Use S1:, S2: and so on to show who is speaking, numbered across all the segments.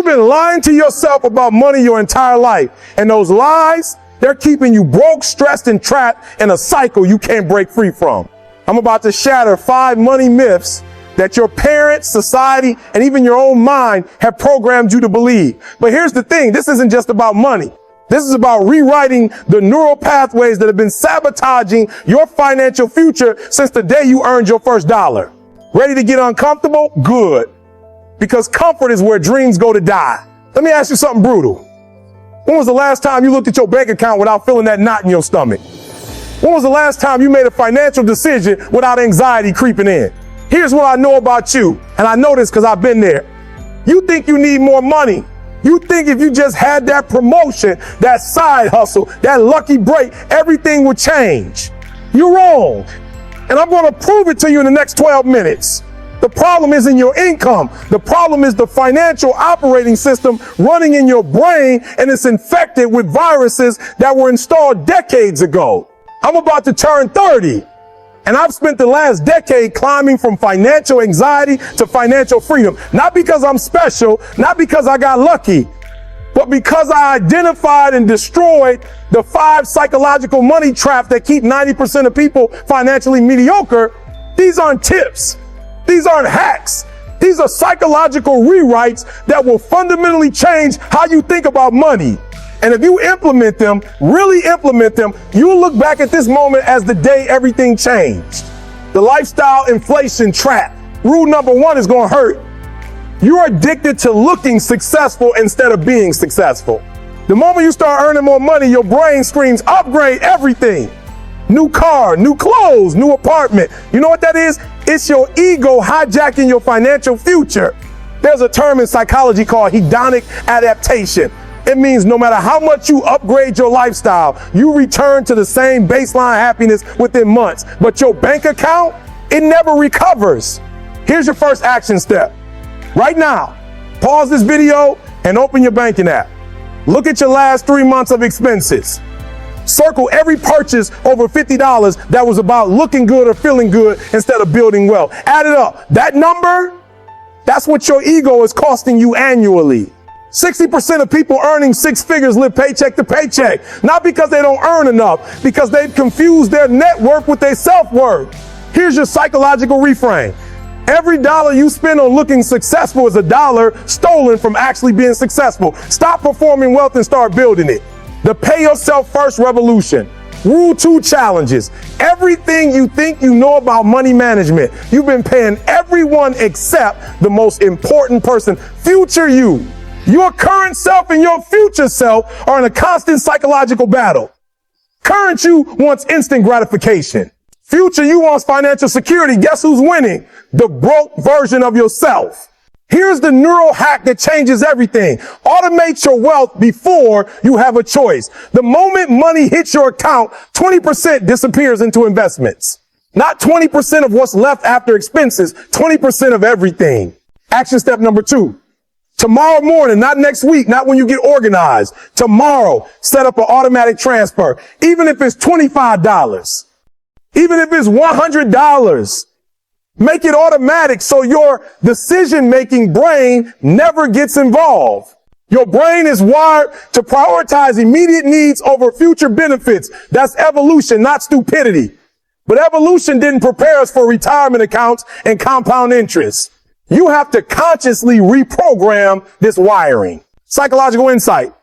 S1: been lying to yourself about money your entire life. And those lies, they're keeping you broke, stressed, and trapped in a cycle you can't break free from. I'm about to shatter 5 money myths that your parents, society, and even your own mind have programmed you to believe. But here's the thing, this isn't just about money. This is about rewriting the neural pathways that have been sabotaging your financial future since the day you earned your first dollar. Ready to get uncomfortable? Good. Because comfort is where dreams go to die. Let me ask you something brutal. When was the last time you looked at your bank account without feeling that knot in your stomach? When was the last time you made a financial decision without anxiety creeping in? Here's what I know about you, and I know this because I've been there. You think you need more money. You think if you just had that promotion, that side hustle, that lucky break, everything would change. You're wrong. And I'm going to prove it to you in the next 12 minutes. The problem isn't your income. The problem is the financial operating system running in your brain, and it's infected with viruses that were installed decades ago. I'm about to turn 30. And I've spent the last decade climbing from financial anxiety to financial freedom. Not because I'm special, not because I got lucky, but because I identified and destroyed the 5 psychological money traps that keep 90% of people financially mediocre. These aren't tips. These aren't hacks. These are psychological rewrites that will fundamentally change how you think about money. And if you implement them, really implement them, you'll look back at this moment as the day everything changed. The lifestyle inflation trap. Rule number 1 is going to hurt. You're addicted to looking successful instead of being successful. The moment you start earning more money, your brain screams, upgrade everything. New car, new clothes, new apartment. You know what that is? It's your ego hijacking your financial future. There's a term in psychology called hedonic adaptation. It means no matter how much you upgrade your lifestyle, you return to the same baseline happiness within months. But your bank account, it never recovers. Here's your first action step. Right now, pause this video and open your banking app. Look at your last 3 months of expenses. Circle every purchase over $50 that was about looking good or feeling good instead of building wealth. Add it up. That number, that's what your ego is costing you annually. 60% of people earning 6 figures live paycheck to paycheck. Not because they don't earn enough, because they've confused their net worth with their self-worth. Here's your psychological reframe. Every dollar you spend on looking successful is a dollar stolen from actually being successful. Stop performing wealth and start building it. The pay yourself first revolution. Rule 2 challenges. Everything you think you know about money management, you've been paying everyone except the most important person, future you. Your current self and your future self are in a constant psychological battle. Current you wants instant gratification. Future you wants financial security. Guess who's winning? The broke version of yourself. Here's the neural hack that changes everything. Automate your wealth before you have a choice. The moment money hits your account, 20% disappears into investments. Not 20% of what's left after expenses, 20% of everything. Action step number 2. Tomorrow morning, not next week, not when you get organized. Tomorrow, set up an automatic transfer. Even if it's $25, even if it's $100, make it automatic so your decision-making brain never gets involved. Your brain is wired to prioritize immediate needs over future benefits. That's evolution, not stupidity. But evolution didn't prepare us for retirement accounts and compound interest. You have to consciously reprogram this wiring. Psychological insight.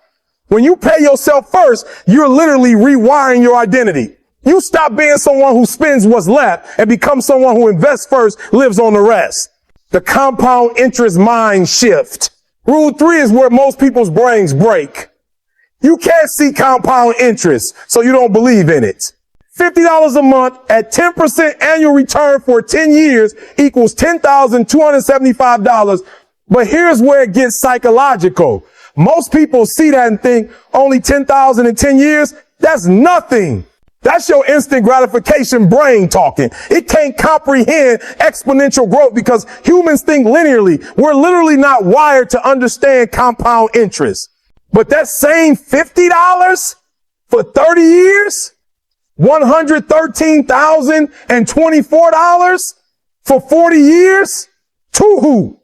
S1: When you pay yourself first, you're literally rewiring your identity. You stop being someone who spends what's left and become someone who invests first, lives on the rest. The compound interest mind shift. Rule 3 is where most people's brains break. You can't see compound interest, so you don't believe in it. $50 a month at 10% annual return for 10 years equals $10,275. But here's where it gets psychological. Most people see that and think only $10,000 in 10 years. That's nothing. That's your instant gratification brain talking. It can't comprehend exponential growth because humans think linearly. We're literally not wired to understand compound interest. But that same $50 for 30 years, $113,024 for 40 years, to who?